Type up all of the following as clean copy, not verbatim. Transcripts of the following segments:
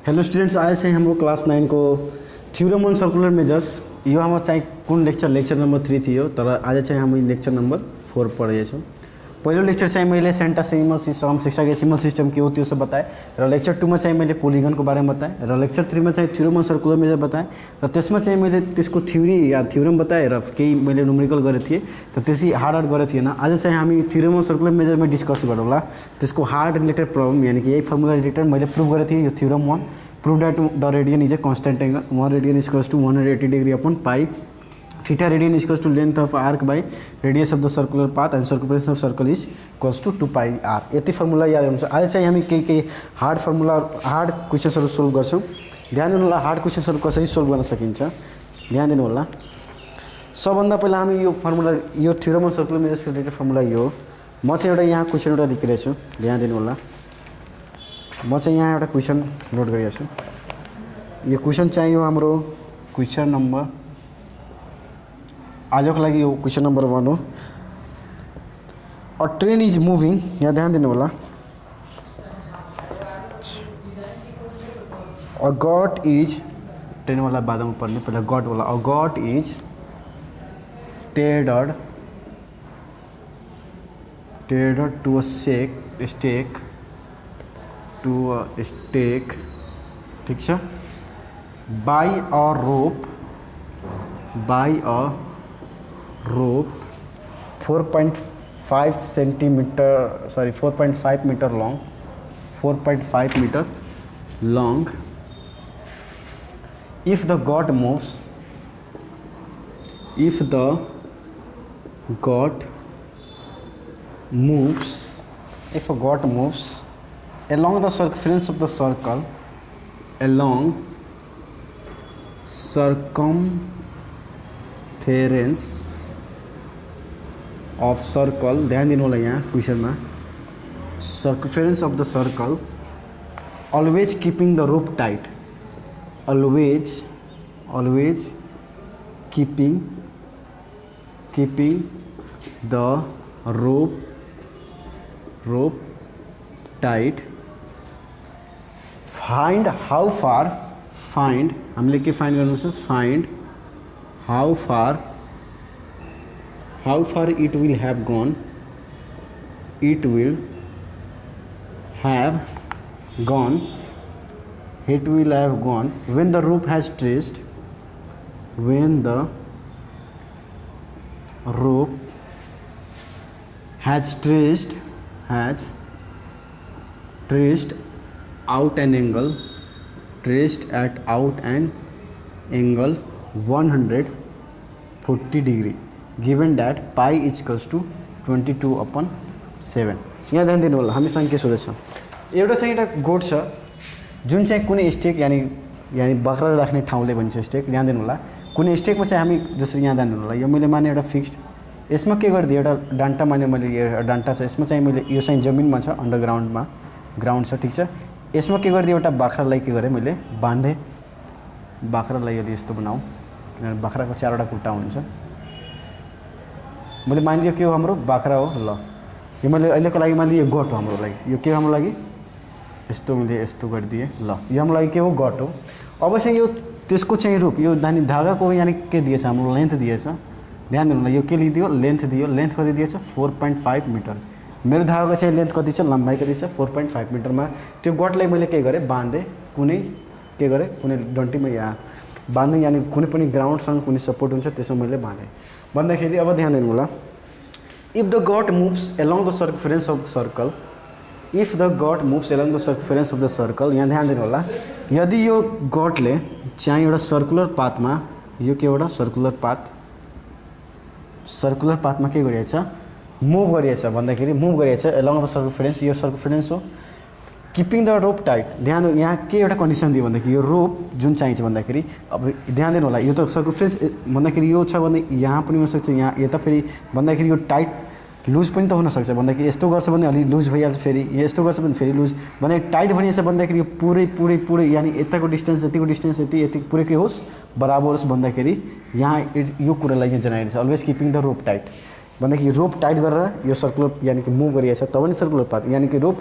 Hello students, आज से हाम्रो class 9 को थ्योरम अन सर्कुलर मेजर्स यो हाम्रो चाहिँ कुन लेक्चर नंबर 3 थियो, तर आज चाहिँ हामी लेक्चर नंबर 4 पढ्दैछौँ। पहिलो लेक्चर चाहिँ मैले सेन्टासिमल सिस्टम सेक्साडेसिमल सिस्टम के हो त्यो सब बताएँ र लेक्चर 2 मा चाहिँ मैले पोलिगनको बारेमा बताएँ र लेक्चर 3 मा चाहिँ थ्योरम अन सर्कुलर मेजर बताएँ र त्यसमा चाहिँ मैले त्यसको थ्योरी या थ्योरम बताएँ र केही मैले न्युमेरिकल गरेको थिएँ, तर त्यसै हार्ड गरेको थिएन। आज चाहिँ हामी थ्योरम अन सर्कुलर मेजरमा डिस्कस गरौँला। त्यसको हार्ड रिलेटेड प्रब्लम यानी कि यही फर्मुला रिलेटेड मैले प्रुभ गरेको थिएँ। यो theorem 1 prove that the radian is a constant angle 1 radian equals to 180 degree upon pi theta radian equals to length of arc by radius of the circular path and circumference of circle is equals to 2 pi r. यति formula याद हुन्छ। आज चाहिँ हामी केही hard formula hard क्वेशन्सहरु solve गर्छौं। ध्यान दिनु होला, हार्ड क्वेशन्सहरु कसरी सोल्भ गर्न सकिन्छ ध्यान दिनु होला। सबभन्दा पहिला हामी यो फर्मुला यो theorem of circular measures related formula यो म चाहिँ एउटा यहाँ क्वेशन एउटा लेखिरहेको छु। ध्यान दिनु होला, म चाहिँ यहाँ एउटा क्वेशन नोट गरिरहेको छु। यो क्वेशन चाहिँ यो हाम्रो क्वेशन नम्बर आजको लागि यो क्वेशन नम्बर 1 हो। अ ट्रेन इज मुभिङ, यहाँ ध्यान दिनु होला। अ गॉड इज ट्रेन वाला बादमा पढ्ने पहिला गॉड वाला। A God is tethered to a stake ठीक छ, by a rope 4.5 centimeter, sorry 4.5 meter long, 4.5 meter long. If the god moves, if the god moves along the circumference of the circle, along circumference of circle, ध्यान दिनु होला यहाँ क्वेशनमा circumference of the circle, always keeping the rope tight, always keeping the rope tight. Find how far, find हामीले के find गर्नु छ, find how far it will have gone, it will have gone when the rope has traced, when the rope has traced out an angle, at out an angle 140 degree, given that pi is equals to 22/7। यहाँ ध्यान दिनु होला, हामीसँग के सोधेछ, एउटा चाहिँ एउटा गोड छ जुन चाहिँ कुनै स्टेक यानी बाख्रा राख्ने ठाउँले भन्छ स्टेक। ध्यान दिनु होला, कुनै स्टेकमा चाहिँ हामी जसरी यहाँ ध्यान दिनु होला, यो मैले माने एउटा फिक्स्ड, यसमा के गरिदिएँ एउटा डान्टा माने मैले, यो डान्टा छ यसमा चाहिँ मैले, यो चाहिँ जमिनमा छ अन्डरग्राउन्डमा ग्राउन्ड छ ठीक छ। यसमा के गरिदिएँ एउटा बाख्रालाई के गरेँ मैले बाँधेँ, बाख्रालाई यदि यस्तो बनाऊ किनभने बाख्राको 4वटा खुट्टा हुन्छ। मैले मानिलियो के हो हाम्रो बाख्रा हो, ल यो मैले अहिलेको लागि मानिलियो यो गट हो हाम्रो लागि, यो के हाम्रो लागि यस्तो मैले यस्तो गरिदिएँ, ल यो हाम्रो लागि के हो गट हो। अब चाहिँ यो त्यसको चाहिँ रूप यो धागाको यानी के दिएछ हाम्रो लेन्थ दिएछ। ध्यान दिनु होला, यो के लिदियो लेन्थ दियो, लेन्थ कति दिएछ 4.5 मिटर। मेरो धागाको चाहिँ लेन्थ कति छ, लम्बाइ कति छ 4.5 मिटरमा। त्यो गटलाई मैले के गरेँ बाँधेँ, कुनै के गरेँ कुनै डन्टीमा यहाँ बाँध्नु, यानी कुनै पनि ग्राउन्डसँग कुनै सपोर्ट हुन्छ त्यसमा मैले बाँधेँ भन्दाखेरि। अब ध्यान दिनु होला, if the gut moves along the circumference of the circle, if the gut moves along the circumference of the circle, यहाँ ध्यान दिनु होला, यदि यो गटले चाहिँ एउटा सर्कुलर पाथमा, यो के एउटा सर्कुलर पाथमा के गरिरहेछ मुभ गरिरहेछ भन्दाखेरि, मुभ गरिरहेछ एलोङ द सर्कमफरेन्स, यो सर्कमफरेन्स हो। किपिङ द रोप टाइट, ध्यान यहाँ के एउटा कन्डिसन दियो भन्दाखेरि यो रोप जुन चाहिन्छ भन्दाखेरि, अब ध्यान दिनु होला, यो त सर्कमफरेन्स भन्दाखेरि यो छ भने यहाँ पनि हुनसक्छ, यहाँ यता फेरि भन्दाखेरि यो टाइट लुज पनि त हुनसक्छ भन्दाखेरि यस्तो गर्छ भने अलि लुज भइहाल्छ, फेरि यस्तो गर्छ भने फेरि लुज भन्दाखेरि टाइट भनिएछ भन्दाखेरि यो पुरै यानी यताको डिस्टेन्स यतिको डिस्टेन्स यति पुरै के होस् बराबर होस् भन्दाखेरि यहाँ यो कुरालाई यहाँ जनाइरहेको छ always keeping the rope tight भन्दाखेरि रोप टाइट गरेर यो सर्कुलर यानी कि मुभ गरिरहेछ तब नि सर्कुलर पाथ यानी कि रोप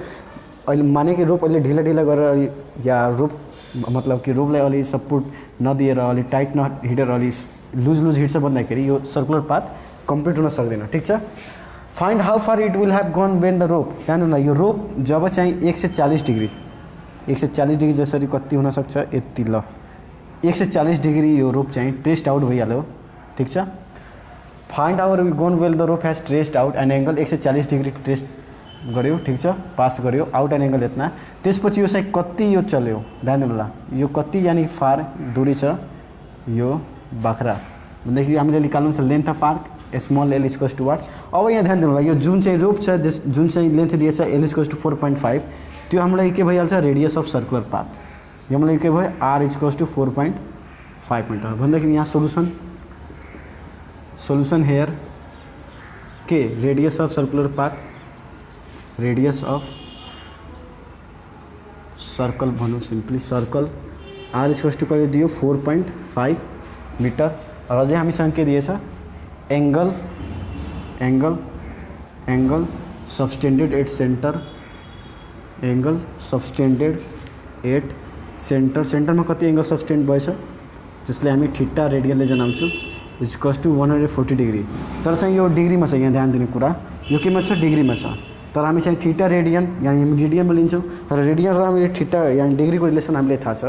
अहिले माने कि रोप अहिले ढिला गरेर या रोप मतलब कि रोपलाई अलि सपोर्ट नदिएर अलि टाइट हिटेर अलि लुज हिट्छ भन्दाखेरि यो सर्कुलर पाथ कम्प्लिट हुन सक्दैन। ठिक छ। Find how far it will have gun when the rope. जान्नु न यो रोप जब चाहिँ 140 डिग्री 140 डिग्री जसरी कति हुनसक्छ यति ल 140 डिग्री यो रोप चाहिँ ट्रेस्ड आउट भइहाल्यो। ठिक छ। Find our gun well the rope has traced out an angle 140 degree traced गऱ्यो। ठिक छ। पास गऱ्यो आउट एन एङ्गल यतना। त्यसपछि यो चाहिँ कति यो चल्यो ध्यान दिनु होला यो कति यानि फार दूरी छ यो बाख्रा भन्दाखेरि हामीले निकाल्नु छ length of arc small l equals to what. अब यहाँ ध्यान दिनु होला यो जुन चाहिँ रोप छ जुन चाहिँ लेन्थ दिएछ एल इक्वल्स टु 4.5 त्यो हामीलाई के भइहाल्छ रेडियस अफ सर्कुलर पाथ। यो मलाई के भयो आर इक्वल्स टु 4.5 मिटर भन्दाखेरि यहाँ सोल्युसन हेयर के radius of circular path radius of circle भनौँ simply circle r equals to कति दियो 4.5 मिटर। र अझै हामीसँग के दिएछ angle subtended at centre angle subtended at सेन्टरमा कति एङ्गल सबस्टेन्ड भएछ जसले हामी थीटा रेडियनले जनाउँछौँ इक्वल्स टु 140 डिग्री। तर चाहिँ यो डिग्रीमा छ यहाँ ध्यान दिने कुरा यो केमा छ डिग्रीमा छ। तर हामी चाहिँ थीटा रेडियन यानि हामी रेडियनमा लिन्छौँ र रेडियन र हामीले थीटा यानि डिग्रीको रिलेसन हामीले थाहा छ।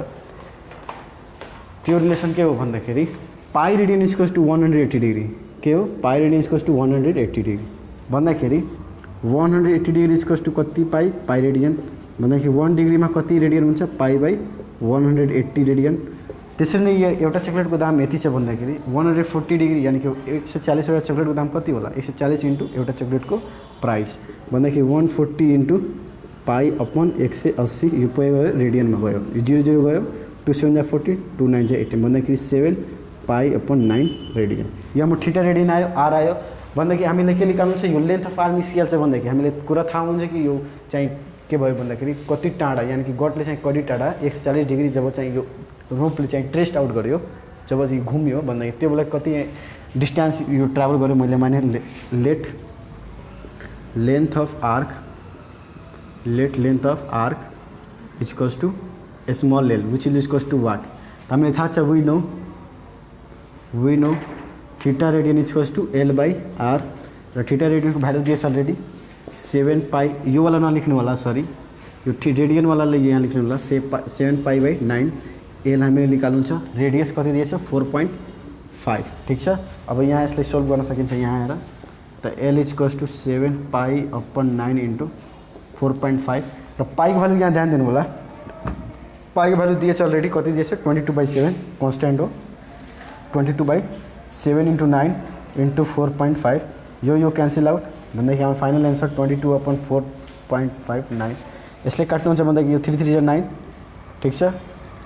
त्यो रिलेसन के हो भन्दाखेरि pi radian equals to 180 degree के हो pi radian equals to 180 degree भन्दाखेरि 180 डिग्री इक्वल्स टु कति पाई रेडियन भन्दाखेरि 1 डिग्रीमा कति रेडियन हुन्छ पाई बाई 180 रेडियन। त्यसरी नै यो एउटा चक्लेटको दाम यति छ भन्दाखेरि 140 डिग्री यानि कि 140 वटा चक्लेटको दाम कति होला 140 इन्टु एउटा चक्लेटको प्राइस भन्दाखेरि 140 इन्टु पाई अपन 180 यो भयो रेडियनमा भयो 0 भयो 2 7 40 2 9 18 भन्दाखेरि 7 पाई अपन 9 रेडियन। यहाँ म थीटा रेडियन आयो आर आयो भन्दाखेरि हामीले के निकाल्नु छ यो लेन्थ अफ आर निस्किहाल्छ भन्दाखेरि हामीले कुरा थाहा हुन्छ कि यो चाहिँ के भयो भन्दाखेरि कति टाढा यानि कि गटले चाहिँ कति टाढा 140 डिग्री जब चाहिँ यो रोपले चाहिँ ट्रेस्ड आउट गर्यो जब चाहिँ घुम्यो भन्दाखेरि त्यो बेला कति डिस्टेन्स यो ट्राभल गर्यो मैले माने let length of arc equals to small l which is equals to what. हामीले थाहा छ we know theta radian equals to l by r र थीटा रेडियनको भ्यालु दिएछ अलरेडी 7 पाई यो वाला नलेख्नु होला सरी यो रेडियनवालाले यहाँ लेख्नु होला 7 पाई बाई 9 एल हामीले निकाल्नु छ रेडियस कति दिएछ 4.5। ठिक छ। अब यहाँ यसलाई सोल्भ गर्न सकिन्छ यहाँ आएर त l equals to 7 pi upon 9 into 4.5 र पाईको भ्यालु यहाँ ध्यान दिनु होला पाईको भ्यालु दिएछ अलरेडी कति दिएछ 22/7 कन्स्ट्यान्ट हो 22/7 इन्टु 9 इन्टु 4.5 यो क्यान्सल आउट भन्दाखेरि हाम्रो फाइनल एन्सर 22/4.59 यसले काट्नुहुन्छ भन्दाखेरि यो 3 3 9 ठिक छ।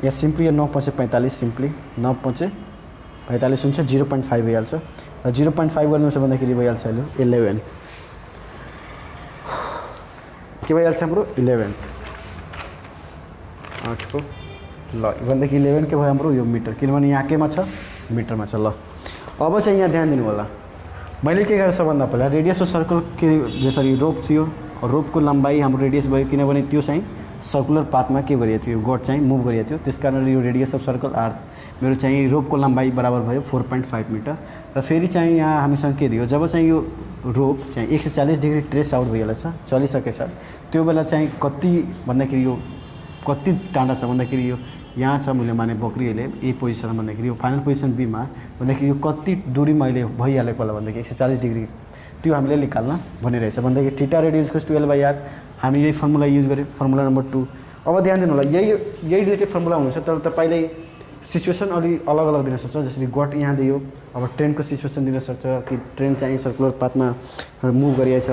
या सिम्पली यो 9 5 45 सिम्पली 9 5 45 हुन्छ 0.5 भइहाल्छ र 0.5 गर्नु छ भन्दाखेरि भइहाल्छ अहिले 11 के भइहाल्छ हाम्रो 11 8 को ल भन्दाखेरि 11 के भयो हाम्रो यो मिटर किनभने यहाँ केमा छ मिटरमा छ। ल अब चाहिँ यहाँ ध्यान दिनु होला मैले के गरेँ सबभन्दा पहिला रेडियस अफ सर्कल के जसरी रोप थियो रोपको लम्बाइ हाम्रो रेडियस भयो किनभने त्यो चाहिँ सर्कुलर पाथमा के गरिएको थियो गट चाहिँ मुभ गरिएको थियो त्यसकारण यो रेडियस अफ सर्कल आर मेरो चाहिँ रोपको लम्बाइ बराबर भयो 4.5 मिटर। र फेरि चाहिँ यहाँ हामीसँग के दियो जब चाहिँ यो रोप चाहिँ 140 डिग्री ट्रेस आउट भइहाल्छ चलिसकेछ त्यो बेला चाहिँ कति भन्दाखेरि यो कति टाढा छ भन्दाखेरि यो यहाँ छ मैले माने बकरीले ए पोजिसन भन्दाखेरि यो फाइनल पोजिसन बीमा भन्दाखेरि यो कति दूरीमा अहिले भइहालेको होला भन्दाखेरि 140 डिग्री त्यो हामीले निकाल्न भनिरहेछ भन्दाखेरि theta radius equals to l by r हामी यही फर्मुला युज गऱ्यौँ फर्मुला नम्बर 2। अब ध्यान दिनु होला यही रिलेटेड फर्मुला हुन्छ तर तपाईँले सिचुएसन अलि अलग अलग दिन सक्छ जसरी गट यहाँ दियो अब ट्रेनको सिचुएसन दिन सक्छ कि ट्रेन चाहिँ सर्कुलर पाथमा मुभ गरिएछ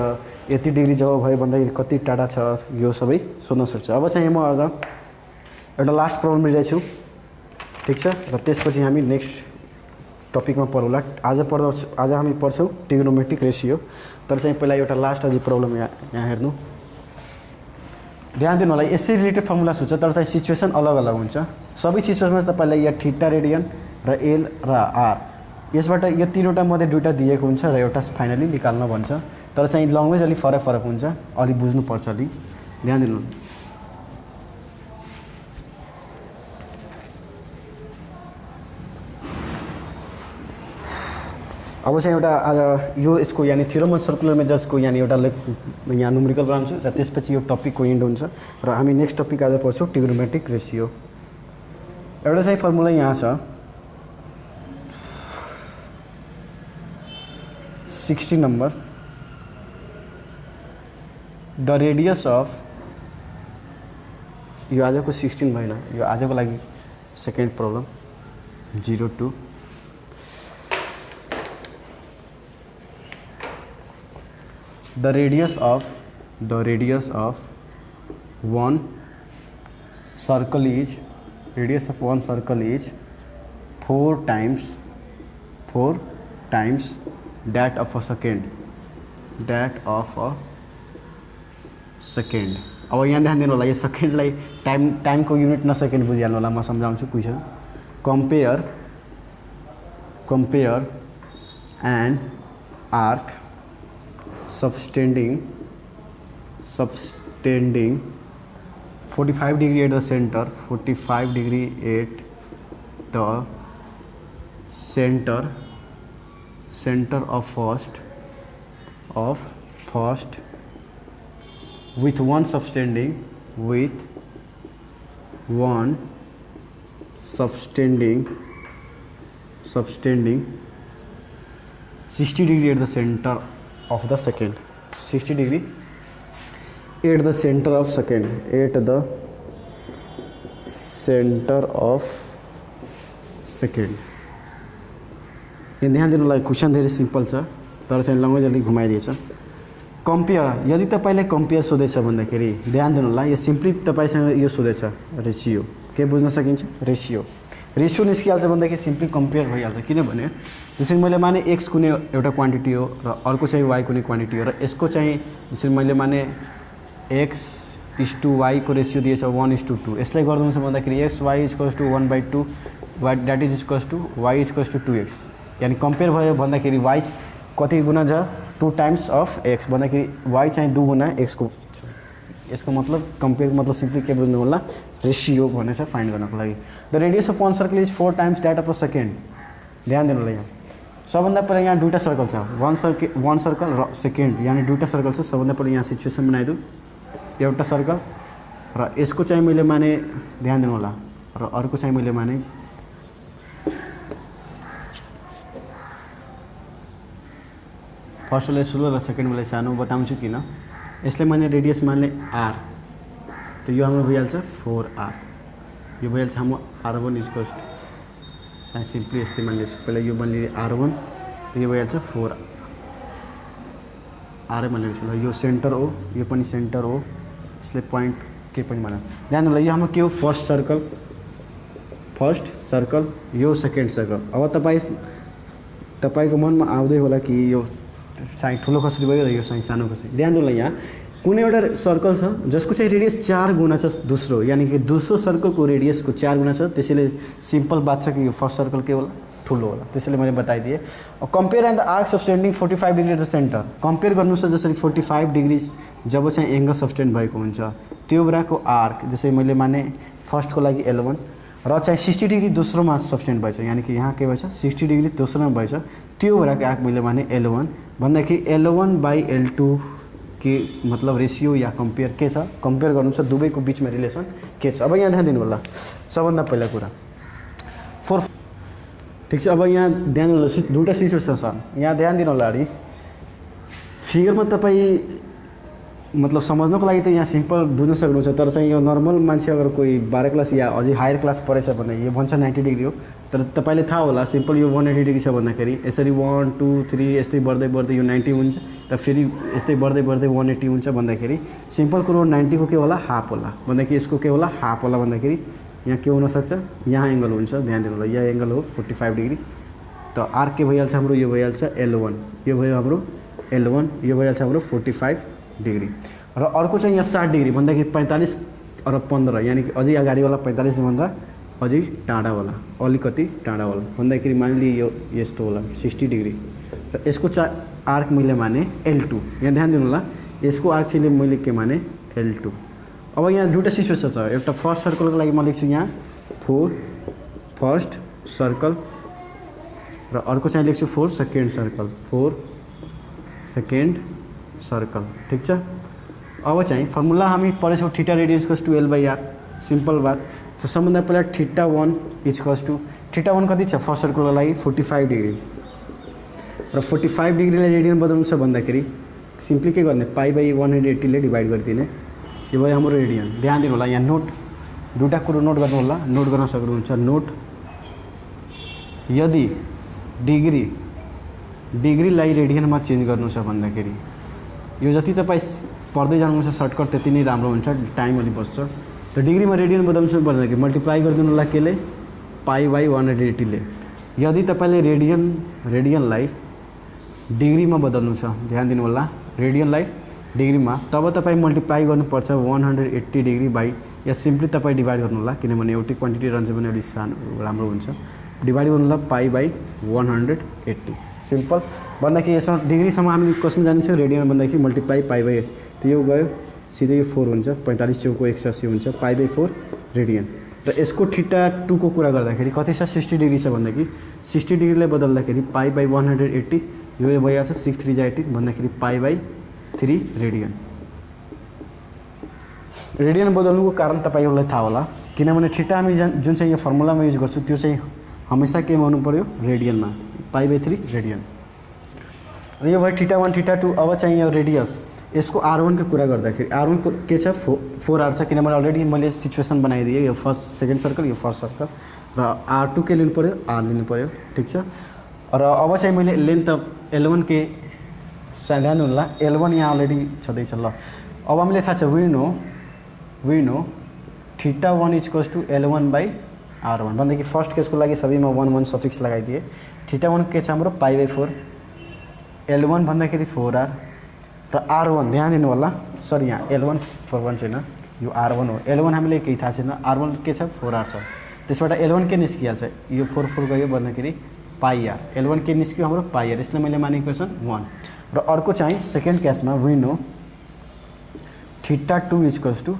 यति डिग्री जब भयो भन्दाखेरि कति टाढा छ यो सबै सोध्न सक्छ। अब चाहिँ म अझ एउटा लास्ट प्रब्लम लिइरहेछु ठिक छ र त्यसपछि हामी नेक्स्ट टपिकमा पढौँला। आज हामी पढ्छौँ ट्रिग्नोमेट्रिक रेसियो तर चाहिँ पहिला एउटा लास्ट अझै प्रब्लम यहाँ हेर्नु ध्यान दिनु होला यसै रिलेटेड फर्मुला हुन्छ तर चाहिँ सिचुएसन अलग अलग हुन्छ सबै सिचुएसनमा तपाईँलाई यहाँ थीटा रेडियन र एल र आर यसबाट यो तीनवटा मध्ये दुईवटा दिएको हुन्छ र एउटा फाइनली निकाल्न भन्छ तर चाहिँ लङ्ग्वेज अलिक फरक हुन्छ अलि बुझ्नुपर्छ अलि ध्यान दिनु। अब चाहिँ एउटा आज यो यसको यानि थ्योरम सर्कुलर मेजर्सको यानि एउटा यहाँ न्युमेरिकल बनाउँछु र त्यसपछि यो टपिकको एन्ड हुन्छ र हामी नेक्स्ट टपिक आज पढ्छौँ ट्रिग्नोमेट्रिक रेसियो। एउटा चाहिँ फर्मुला यहाँ छ 60 नम्बर, द रेडियस अफ, यो आजको 16 भएन, यो आजको लागि second problem 0 to the radius of one circle is 4 times that of a second। अब यहाँ ध्यान दिनु होला, यो सेकेन्डलाई टाइमको युनिट न सेकेन्ड बुझिहाल्नु होला, म सम्झाउँछु question. compare an arc subtending 45 degree at the center, 45 degree at the center of first with one subtending 60 degree at the center of the second, 60 degree at the center of second, at the center of second। ध्यान दिनु लागि question धेरै simple छ तर चाहिँ लङ्गै जल्दी घुमाइदिएछ। Compare, यदि तपाईँलाई कम्पेयर सोधेछ भन्दाखेरि ध्यान दिनु होला, यो सिम्पली तपाईँसँग यो सोधेछ रेसियो, के बुझ्न सकिन्छ? रेसियो निस्किहाल्छ भन्दाखेरि सिम्पली कम्पेयर भइहाल्छ। किनभने जसरी मैले माने एक्स कुनै एउटा क्वान्टिटी हो र अर्को चाहिँ वाई कुनै क्वान्टिटी हो र यसको चाहिँ जसरी मैले माने x:y को रेसियो दिएछ 1:2, यसलाई गर्नुहुन्छ भन्दाखेरि xy = 1/2 that is y = 2x। यानि कम्पेयर भयो भन्दाखेरि y कति गुना छ 2 टाइम्स अफ x भन्दाखेरि y चाहिँ 2 गुना x को छ। यसको मतलब कम्पेयर मतलब सिम्पली के बुझ्नु होला, रेसियो भन्ने छ फाइन्ड गर्नको लागि। The radius of one circle is 4 times that of a second. ध्यान दिनु होला, यहाँ सबभन्दा पहिला यहाँ दुईवटा सर्कल छ, वन सर्कल र सेकेन्ड, यानि दुईवटा सर्कल छ। सबभन्दा पहिला यहाँ सिचुएसन बनाइदिउँ, एउटा सर्कल र यसको चाहिँ मैले माने ध्यान दिनु होला र अर्को चाहिँ मैले माने फर्स्ट वाला ठुलो र सेकेन्ड वाला सानो बताउँछु किन। यसलाई मैले रेडियस मान्ने r, तो यो हाम्रो भइहाल्छ 4r, यो भइहाल्छ हाम्रो r1 = साइन सिम्पली यस्तै मान्लिनुहोस्, पहिला यो मान्लिए r1, तो यो भइहाल्छ 4r मान्लिनुहोस् ल। यो सेन्टर हो, यो पनि सेन्टर हो, यसले पोइन्ट के पनि मान्नुहोस्। ध्यान दिनु होला, यो हाम्रो के हो, फर्स्ट सर्कल, यो सेकेन्ड सर्कल। अब तपाईँको मनमा आउँदै होला कि यो चाहिँ ठुलो कसरी भयो र यो चाहिँ सानो कसरी। ध्यान दिनु होला, यहाँ कुनै एउटा सर्कल छ जसको चाहिँ रेडियस 4 गुना छ दोस्रो, यानी कि दोस्रो सर्कलको रेडियसको 4 गुना छ, त्यसैले सिम्पल बात छ कि यो फर्स्ट सर्कल के होला, ठुलो होला, त्यसैले मैले बताइदिएँ। Compare and the arc subtending 45 degree at the centre. Compare गर्नुहोस् जसरी 45 डिग्री जब चाहिँ एङ्गल सब्टेन्ड भएको हुन्छ त्यो बेलाको आर्क, जसरी मैले माने फर्स्टको लागि L1 र चाहिँ 60 डिग्री दोस्रोमा सब्टेन्ड भएछ, यानी कि यहाँ के भएछ 60 डिग्री दोस्रोमा भएछ, त्यो बेलाको आर्क मैले माने L1 भन्दाखेरि L1/L2 के मतलब रेसियो या कम्पेयर के छ, कम्पेयर गर्नु छ दुवैको बिचमा रिलेसन के छ। अब यहाँ ध्यान दिनु होला, सबभन्दा पहिला कुरा 4 ठीक छ। अब यहाँ ध्यान दिनु होला, दुईवटा सिचुएसन छ, यहाँ ध्यान दिनु होला। फिगरमा तपाईँ मतलब समझ्नको लागि त यहाँ सिम्पल बुझ्न सक्नुहुन्छ, तर चाहिँ यो नर्मल मान्छे अगर कोही 12 क्लास या अझै हायर क्लास पढेछ भने यो भन्छ 90 डिग्री हो, तर तपाईँले थाहा होला सिम्पल यो 180 डिग्री छ भन्दाखेरि यसरी 1 2 3 यस्तै बढ्दै यो 90 हुन्छ र फेरि यस्तै बढ्दै 180 हुन्छ भन्दाखेरि सिम्पल कुरो 90 को के होला, हाफ होला भन्दाखेरि यसको के होला, हाफ होला भन्दाखेरि यहाँ के हुन सक्छ, यहाँ एङ्गल हुन्छ। ध्यान दिनु होला, यहाँ एङ्गल हो 45 डिग्री, त आर्क के भइहाल्छ हाम्रो, यो भइहाल्छ L1, यो भयो हाम्रो L1, यो भइहाल्छ हाम्रो 45 डिग्री र अर्को चाहिँ यहाँ 60 डिग्री भन्दाखेरि 45 र 15, यानी कि अझै अगाडिवाला 45 भन्दा अझै टाढा होला, अलिकति टाढा होला भन्दाखेरि मानिलिए यो यस्तो होला 60 डिग्री र यसको आर्क मैले माने L2। यहाँ ध्यान दिनु होला, यसको आर्क चाहिँ मैले के माने L2। अब यहाँ दुईवटा सिचुएसन छ, एउटा फर्स्ट सर्कलको लागि म लेख्छु यहाँ 4 फर्स्ट सर्कल र अर्को चाहिँ लेख्छु 4 सेकेन्ड सर्कल, 4 सेकेन्ड सर्कल। ठिक छ। अब चाहिँ फर्मुला हामी पढेछौँ theta radian equals to L by r. Simple बात। सो सबभन्दा पहिला थीटा 1 इक्वल्स टू थीटा 1 कति छ फर्स्ट सर्कलको लागि 45 डिग्री र 45 डिग्रीलाई रेडियन बनाउनु छ भन्दाखेरि सिम्पली के गर्ने पाई बाई 180 ले डिभाइड गरिदिने। यो भयो हाम्रो रेडियन। ध्यान दिनु होला, यहाँ नोट दुईवटा कुरो नोट गर्नु होला, नोट गर्न सक्नुहुन्छ। नोट यदि डिग्रीलाई रेडियनमा चेन्ज गर्नु छ भन्दाखेरि यो जति तपाईँ पढ्दै जानुहुन्छ सर्टकट त्यति नै राम्रो हुन्छ, टाइम अलि बस्छ। त डिग्रीमा रेडियन बदल्नु छ भन्दाखेरि मल्टिप्लाई गरिदिनु होला केले पाई बाई 180 ले। यदि तपाईँले रेडियनलाई डिग्रीमा बदल्नु छ, ध्यान दिनु होला, रेडियनलाई डिग्रीमा, तब तपाईँ मल्टिप्लाई गर्नुपर्छ 180 डिग्री बाई, या सिम्पली तपाईँ डिभाइड गर्नु होला, किनभने एउटै क्वान्टिटी रहन्छ भने अलिक सानो राम्रो हुन्छ। डिभाइड गर्नु होला पाई बाई 180। सिम्पल। भन्दाखेरि यसमा डिग्रीसम्म हामीले कसमा जान्छौँ रेडियन भन्दाखेरि मल्टिप्लाई पाई बाई, त यो गयो सिधै यो 4 हुन्छ, 45 चौको 180 हुन्छ, पाई बाई 4 रेडियन। र यसको थीटा 2 को कुरा गर्दाखेरि कति छ 60 डिग्री छ भन्दाखेरि 60 डिग्रीलाई बदल्दाखेरि पाई बाई 180, यो भइहाल्छ 6 3 18 भन्दाखेरि पाई बाई 3 रेडियन। रेडियन बदल्नुको कारण तपाईँहरूलाई थाहा होला, किनभने थीटा हामी जुन चाहिँ यो फर्मुलामा युज गर्छौँ त्यो चाहिँ हमेसा केमा हुनु पर्यो रेडियनमा, पाई बाई 3 रेडियन। र यो भयो थीटा 1 थीटा 2। अब चाहिँ यो रेडियस यसको R1 को कुरा गर्दाखेरि R1 को के छ 4R छ, किनभने अलरेडी मैले सिचुएसन बनाइदिएँ। यो फर्स्ट सेकेन्ड सर्कल, यो फर्स्ट सर्कल, र R2 के लिनु पर्यो R लिनु पर्यो। ठिक छ। र अब चाहिँ मैले लेन्थ अफ L1 के ध्यान होला, L1 यहाँ अलरेडी छँदैछ। ल अब हामीले थाहा छ we know theta 1 equals to L1 by R1 भन्दाखेरि फर्स्ट केसको लागि सबैमा 1 1 सफिक्स लगाइदिए। थीटा 1 के छ हाम्रो पाई बाई 4, L1 भन्दाखेरि 4R र R1 ध्यान दिनु होला, सरी यहाँ L1 4 छैन, यो R1 हो। L1 हामीले केही थाहा छैन, R1 के छ 4R छ, त्यसबाट L1 के निस्किहाल्छ, यो 4 4 गयो भन्दाखेरि पाई आर। L1 के निस्क्यो हाम्रो पाई आर, यसलाई मैले माने इक्वेसन 1। र अर्को चाहिँ सेकेन्ड केसमा we know theta 2 equals to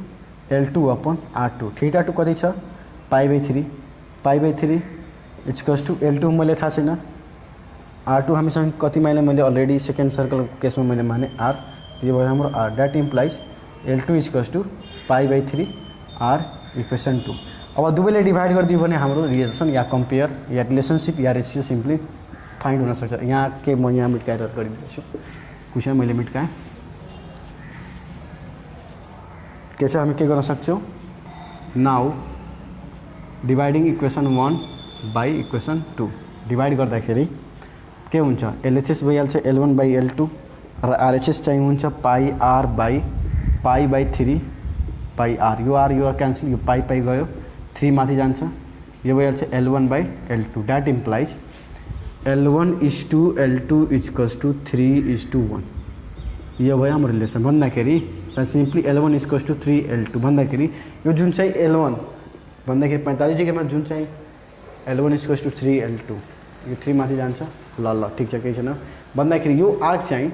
L2 upon R2। Theta 2 कति छ pi by 3, pi by 3 equals to L2 मैले थाहा छैन, R2 हामीसँग कति मैले अलरेडी सेकेन्ड सर्कल केसमा मैले माने R, त्यो भयो हाम्रो R। That implies L2 equals to pi by 3 R equation 2। अब दुवैले डिभाइड गरिदियो भने हाम्रो रिलेसन या कम्पेयर या रिलेसनसिप या रेसियो सिम्पली फाइन्ड हुन सक्छ। यहाँ के म यहाँ मिटकाएर गरिदिन्छु, क्वेसन मैले मिटकाएँ। के चाहिँ हामी के गर्न सक्छौँ, now dividing equation 1 by equation 2 divide गर्दाखेरि के हुन्छ LHS भइहाल्छ L1 बाई L2 र RHS चाहिँ हुन्छ पाई R by pi by 3 pie R। यो R क्यान्सल, यो पाई पाई गयो, 3 माथि जान्छ, यो भइहाल्छ L1 by L2। That implies L1 is to L2 equals to 3 is to 1। यो भयो हाम्रो रिलेसन। भन्दाखेरि simply L1 equals to 3 L2 भन्दाखेरि यो जुन चाहिँ L1 भन्दाखेरि 45 डिग्रीमा जुन चाहिँ L1 इक्वल्स टू 3 L2, यो 3 माथि जान्छ। ल ठिक छ, केही छैन। भन्दाखेरि यो आर्क चाहिँ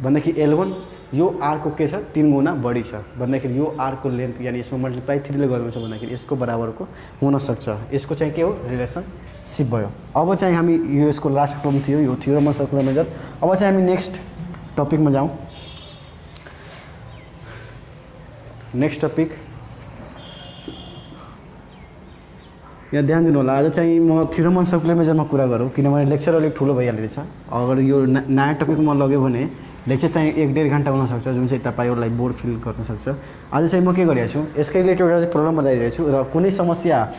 भन्दाखेरि L1 यो आर को के छ 3 गुना बढी छ भन्दाखेरि यो आर को लेन्थ यानी यसमा मल्टिप्लाई 3 ले गर्नु छ भन्दाखेरि यसको बराबरको हुन सक्छ। यसको चाहिँ के हो रिलेसनशिप भयो। अब चाहिँ हामी यो यसको लास्ट फर्म थियो, यो थ्योरम अफ सर्कुलर मेजर। अब चाहिँ हामी नेक्स्ट टपिकमा जाउँ। नेक्स्ट टपिक यहाँ ध्यान दिनु होला। आज चाहिँ म थ्योरम अफ सर्कुलर मेजरमा कुरा गरौँ किनभने लेक्चर अलिक ठुलो भइहाल्छ। अगर यो नयाँ टपिकमा लग्यो भने लेक्चर चाहिँ 1-1.5 घन्टा हुनसक्छ, जुन चाहिँ तपाईँहरूलाई बोर फिल गर्न सक्छ। आज चाहिँ म के गरिरहेको छु, यसकै रिलेटेड एउटा चाहिँ प्रोब्लम बनाइरहेको छु र कुनै समस्या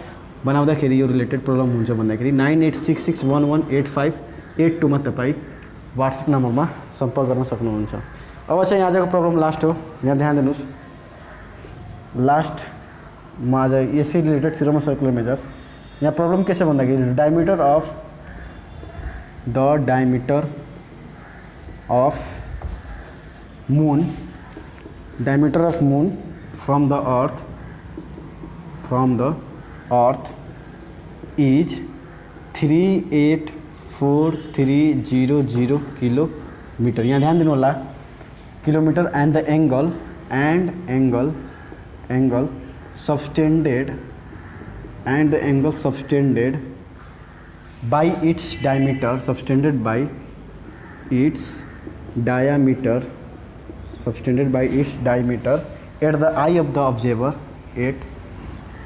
बनाउँदाखेरि यो रिलेटेड प्रोब्लम हुन्छ भन्दाखेरि 9866118582 मा तपाईँ व्हाट्सएप नम्बरमा सम्पर्क गर्न सक्नुहुन्छ। अब चाहिँ आजको प्रोब्लम लास्ट हो, यहाँ ध्यान दिनुहोस्। लास्टमा आज यसै related theorem of circular measures. यहाँ प्रब्लम के छ भन्दाखेरि diameter of moon from the earth is 384,300 kilometre. यहाँ ध्यान दिनु होला, kilometre and the angle subtended by its diameter subtended by its diameter subtended by its diameter at the eye of the observer at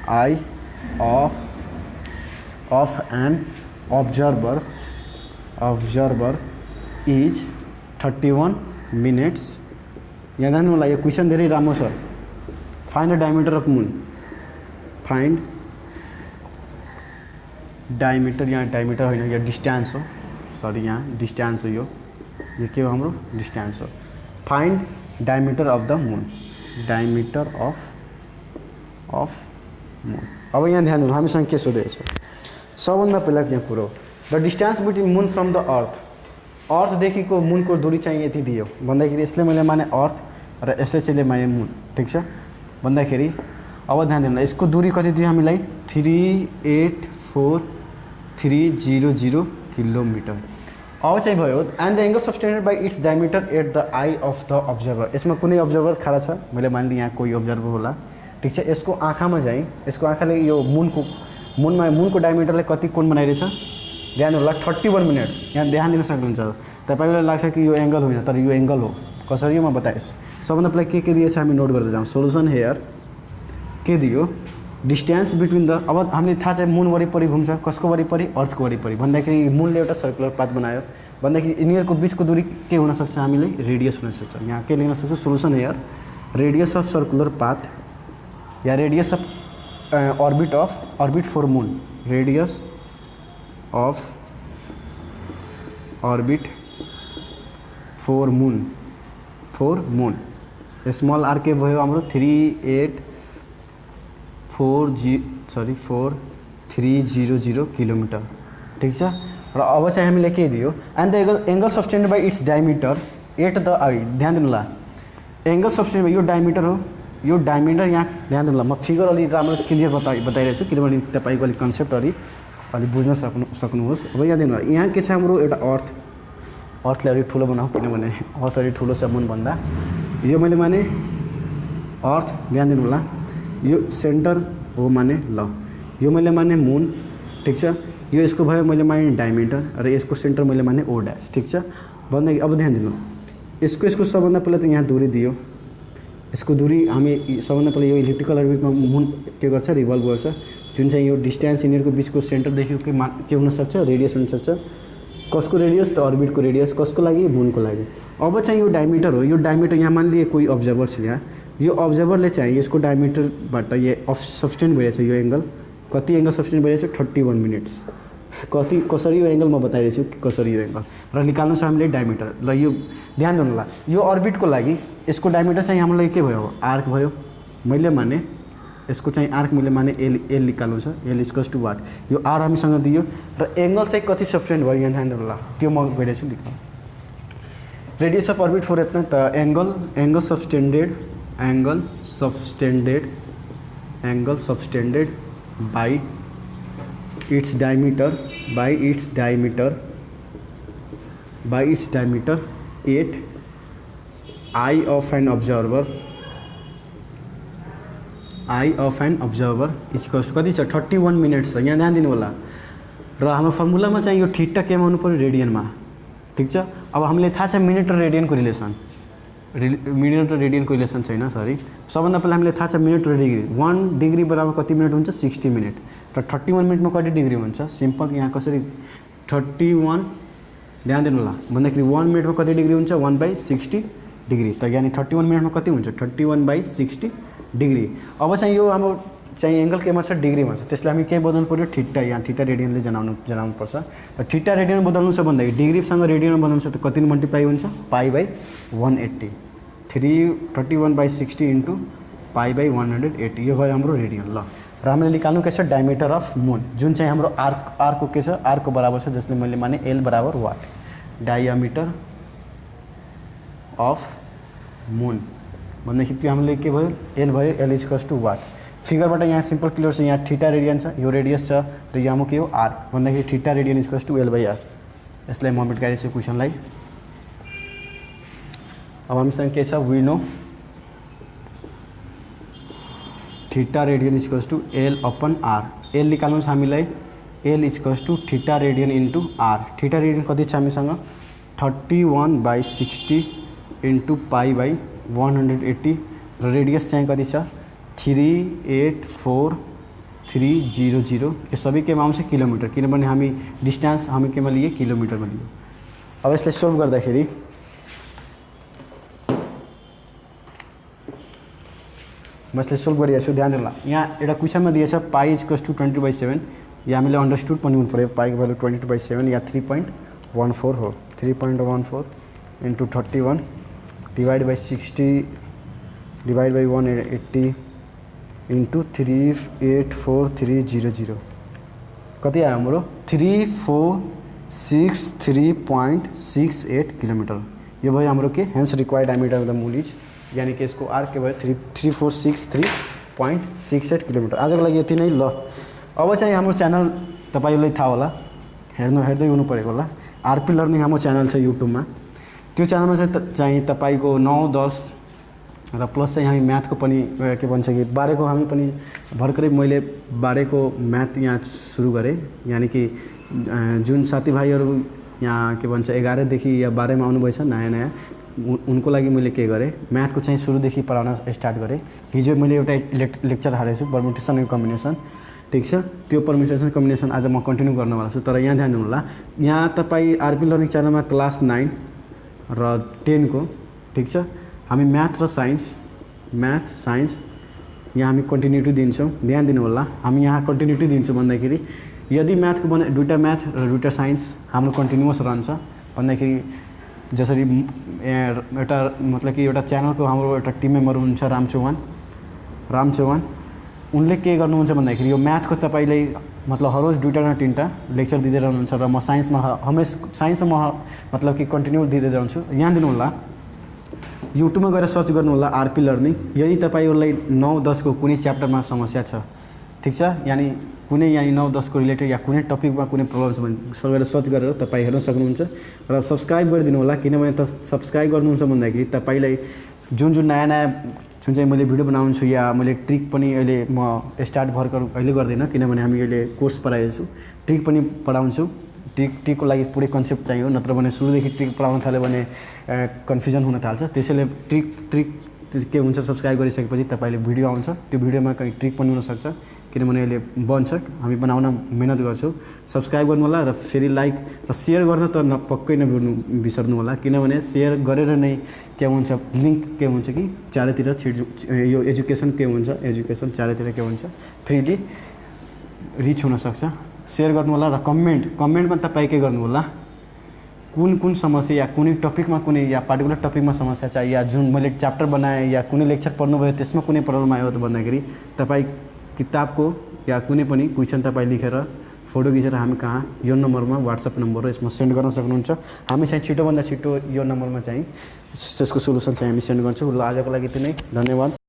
eye of an observer is 31 minutes. यहाँ ध्यान होला, यो question धेरै राम्रो छ. Find the diameter of moon. Find diameter, यहाँ diameter होइन, यो डिस्टेंस हो, सरी यहाँ डिस्टेंस हो, यो के हो हाम्रो डिस्टेंस हो. Find diameter of the moon. Diameter of moon. अब यहाँ ध्यान दिनु, हामीसँग के सोधेको छ. सबभन्दा पहिला यहाँ कुरो, the distance between moon from the अर्थदेखिको मुनको दूरी चाहिँ यति दियो भन्दाखेरि यसले मैले माने अर्थ र यसले माने मुन. ठिक छ भन्दाखेरि अब ध्यान दिनु, यसको दूरी कति दियो हामीलाई 384,300 किलोमिटर. अब चाहिँ भयो and the angle subtended by its diameter at the eye of the observer. यसमा कुनै अब्जर्भर खडा छ, मैले मानिलिएँ यहाँ कोही अब्जर्भर होला. ठिक छ, यसको आँखामा चाहिँ, यसको आँखाले यो मुनको डायमिटरले कति कोण बनाइरहेछ ध्यान होला, 31 मिनट्स. यहाँ ध्यान दिन सक्नुहुन्छ. तपाईँलाई लाग्छ कि यो एंगल होइन, तर यो एंगल हो. कसरी म बताएछु. सबभन्दा पहिला के दिएछ हामी नोट गर्दै जाउँ. सोल्युसन हेयर के दियो, डिस्टेंस बिट्विन द. अब हामीले थाहा छ मुन वरिपरि घुम्छ, कसको वरिपरि, अर्थको वरिपरि भन्दाखेरि मुनले एउटा सर्कुलर पाथ बनायो भन्दाखेरि यिनीहरूको बिचको दूरी के हुनसक्छ, हामीले रेडियस हुनसक्छ. यहाँ के लेख्न सक्छ, solution here radius of circular path या radius of orbit for moon. Radius of orbit for moon small r के भयो हाम्रो 4,300 किलोमिटर. ठिक छ. र अब चाहिँ हामीले के दियो, and the angle subtended by its diameter at the eye. ध्यान दिनु होला, एंगल सब्टेन्डेड बाई यो डायमिटर हो, यो डायमिटर यहाँ ध्यान दिनु होला. म फिगर अलि राम्रो क्लियर बताइरहेको छु किनभने तपाईँको अलिक कन्सेप्ट अलि बुझ्न सक्नुहोस्. अब यहाँ दिनु होला, यहाँ के छ हाम्रो एउटा अर्थले अलिक ठुलो बनाऊ किनभने अर्थ अलिक ठुलो छ मुनभन्दा. यो मैले माने अर्थ, ध्यान दिनु होला, यो सेन्टर हो माने ल, यो मैले माने मुन. ठिक छ, यो यसको भयो मैले माने डायमिटर र यसको सेन्टर मैले माने ओ ड्यास. ठिक छ भन्दाखेरि अब ध्यान दिनु, यसको सबभन्दा पहिला त यहाँ दूरी दियो. यसको दूरी हामी सबभन्दा पहिला यो इलिप्टिकल अर्बिटमा मुन के गर्छ, रिभल्भ गर्छ, जुन चाहिँ यो डिस्टेंस यिनीहरूको बिचको सेन्टरदेखि के हुनसक्छ, रेडियस हुनसक्छ. कसको रेडियस, त अर्बिटको रेडियस. कसको लागि, मुनको लागि. अब चाहिँ यो डायमिटर हो, यो डायमिटर यहाँ मानिलिए कोही अब्जर्भर छ यहाँ, यो अब्जर्भरले चाहिँ यसको डायमिटरबाट यो सब्टेन्ड भइरहेछ. यो एंगल कति एंगल सब्टेन्ड भइरहेछ, 31 मिनट्स. कसरी यो एंगल म बताइरहेछु कसरी यो एंगल र निकाल्नु छ हामीले डायमिटर. र यो ध्यान दिनु होला, यो अर्बिटको लागि यसको डायमिटर चाहिँ हामीलाई के भयो, आर्क भयो. मैले माने यसको चाहिँ आर्क मैले माने एल निकाल्नु छ. एल इक्वल्स टु वाट, यो आर हामीसँग दियो र एंगल चाहिँ कति सब्टेन्ड भयो यहाँ ध्यान दिनु होला, त्यो म गइरहेछु लेख्न. रेडियस अफ अर्बिट फॉर एतना त angle subtended by its diameter at eye of an observer equals कति छ, 31 मिनट्स छ. यहाँ ध्यान दिनु होला. र हाम्रो फर्मुलामा चाहिँ यो थीटा केमा हुनु पर्यो, रेडियनमा. ठिक छ. अब हामीले थाहा छ मिनेट र रेडियनको रिलेसन, मिनेट र रेडियनको रिलेसन छैन, सरी. सबभन्दा पहिला हामीले थाहा छ मिनेट र डिग्री. 1 डिग्री बराबर कति मिनट हुन्छ, 60 मिनट. र 31 मिनटमा कति डिग्री हुन्छ, सिम्पल. यहाँ कसरी 31 ध्यान दिनु होला भन्दाखेरि 1 मिनटमा कति डिग्री हुन्छ, 1/60 डिग्री. त यानी 31 मिनटमा कति हुन्छ, 31/60 डिग्री. अब चाहिँ यो हाम्रो चाहिँ एंगल केमा छ, डिग्रीमा छ. त्यसलाई हामी के बदल्नु पर्यो, थीटा. यहाँ थीटा रेडियनले जनाउनु पर्छ. त थीटा रेडियन बदल्नु छ भन्दाखेरि डिग्रीसँग रेडियनमा बदल्नु छ त कति मल्टिप्लाई हुन्छ, π/180. 31/60 इन्टु π/180 यो भयो हाम्रो रेडियन. ल र हामीले निकाल्नु के छ, डायमिटर अफ मुन, जुन चाहिँ हाम्रो आर्कको के छ, आर्कको बराबर छ, जसले मैले माने एल बराबर वाट. डायमिटर अफ मुन भन्दाखेरि त्यो हामीले के भयो, एल भयो. L equals to what. फिगरबाट यहाँ सिम्पल क्लियर छ. यहाँ थीटा रेडियन छ, यो रेडियस छ र यहाँ के हो, आर्क भन्दाखेरि theta radian equals to L/R. यसलाई म मेट गरेछु क्वेसनलाई. अब हामीसँग के छ, we know theta radian equals to L/R. L निकाल्नु छ हामीलाई l equals to theta radian into r. Theta radian कति छ हामीसँग 31/60 इंटू पाई बाई 180 र रेडियस चाहिँ कति छ 384,300। यो सबै केमा आउँछ किलोमिटर, किनभने हामी डिस्टेंस हामी केमा लिए किलोमिटरमा लिए। अब यसलाई सोल्भ गर्दाखेरि म यसलाई सोल्भ गरिरहेको छु, ध्यान दिनुहोला। यहाँ एउटा क्वेसनमा दिएछ पाई इक्वल्स टू 20/7, या हामीले अन्डरस्टुड पनि हुनु पऱ्यो। पाईको भ्यालु 22/7 या 3.14 हो। 3.14 into 31 divide by 60 divide by 180 into 384,300 कति आयो हाम्रो 3463.68 किलोमिटर। यो भयो हाम्रो के hence required diameter of the moon is, यानी कि यसको आर के भयो 3463.68 किलोमिटर। आजको लागि यति नै। ल अब चाहिँ हाम्रो च्यानल तपाईलाई थाहा होला, हेर्दै हुनु परेको होला। आरपी लर्निङ हाम्रो च्यानल छ युट्युबमा। त्यो च्यानलमा चाहिँ तपाईको 9, 10 र प्लस चाहिँ हामी म्याथको पनि के भन्छ कि 12 को हामी पनि भर्खरै मैले 12 को म्याथ यहाँ सुरु गरेँ। यानी कि जुन साथीभाइहरू यहाँ के भन्छ 11 देखि या 12 मा आउनुभएछ नयाँ उनको लागि मैले के गरेँ म्याथको चाहिँ सुरुदेखि पढाउन स्टार्ट गरेँ। हिजो मैले एउटा लेक्चर हालेको छु परम्युटेसन एन्ड कम्बिनेसन, ठीक छ। त्यो परम्युटेसन कम्बिनेसन आज म कन्टिन्यू गर्नवाला छु। तर यहाँ ध्यान दिनु होला, यहाँ तपाईँ आरपी लर्निङ च्यानलमा क्लास 9 र 10 को, ठीक छ, हामी म्याथ र साइन्स यहाँ हामी कन्टिन्युटी दिन्छौँ। ध्यान दिनु होला, हामी यहाँ कन्टिन्युटी दिन्छौँ भन्दाखेरि यदि म्याथको दुईटा म्याथ र दुईटा साइन्स हाम्रो कन्टिन्युअस रहन्छ भन्दाखेरि, जसरी एउटा मतलब कि एउटा च्यानलको हाम्रो एउटा टिम मेम्बर हुनुहुन्छ राम चौहान, उनले के गर्नुहुन्छ भन्दाखेरि यो म्याथको तपाईँले मतलब हर रोज 2टा न 3टा लेक्चर दिँदै रहनुहुन्छ र म साइन्समा म मतलब कि कन्टिन्यू दिँदै जान्छु। यहाँ दिनु होला, युट्युबमा गएर सर्च गर्नु होला आरपी लर्निङ। यदि तपाईँहरूलाई 9, 10 को कुनै च्याप्टरमा समस्या छ, ठीक छ, यानी कुनै 9, 10 को रिलेटेड या कुनै टपिकमा कुनै प्रब्लम छ भने गएर सर्च गरेर तपाईँ हेर्न सक्नुहुन्छ र सब्सक्राइब गरिदिनु होला। किनभने सब्सक्राइब गर्नुहुन्छ भन्दाखेरि तपाईँलाई जुन नयाँ जुन चाहिँ मैले भिडियो बनाउँछु या मैले ट्रिक पनि अहिले म स्टार्ट भर्खर अहिले गर्दिनँ, किनभने हामी अहिले कोर्स पढाइरहेको छु, ट्रिक पनि पढाउँछु। ट्रिकको लागि पुरै कन्सेप्ट चाहियो, नत्र भने सुरुदेखि ट्रिक पढाउन थाल्यो भने कन्फ्युजन हुन थाल्छ। त्यसैले ट्रिक के हुन्छ सब्सक्राइब गरिसकेपछि तपाईँले भिडियो आउँछ, त्यो भिडियोमा कहीँ ट्रिक पनि हुनसक्छ, किनभने अहिले बन्छ हामी बनाउन मेहनत गर्छौँ। सब्सक्राइब गर्नु होला र फेरि लाइक र सेयर गर्न त पक्कै बिर्सनु होला, किनभने सेयर गरेर नै के हुन्छ लिङ्क के हुन्छ कि चारैतिर यो एजुकेसन के हुन्छ, एजुकेसन चारैतिर के हुन्छ फ्रीली रिच हुनसक्छ। सेयर गर्नु होला र कमेन्टमा तपाईँ के गर्नु होला, कुन समस्या या कुनै टपिकमा कुनै या पार्टिकुलर टपिकमा समस्या छ या जुन मैले च्याप्टर बनाएँ या कुनै लेक्चर पढ्नुभयो त्यसमा कुनै प्रब्लम आयो भन्दाखेरि तपाईँ किताबको या कुनै पनि क्वेसन तपाईँ लेखेर फोटो खिचेर हामी कहाँ यो नम्बरमा व्हाट्सएप नम्बर हो यसमा सेन्ड गर्न सक्नुहुन्छ। हामी चाहिँ छिटोभन्दा छिटो यो नम्बरमा चाहिँ त्यसको सोलुसन चाहिँ हामी सेन्ड गर्छौँ। ल आजको लागि यति नै, धन्यवाद।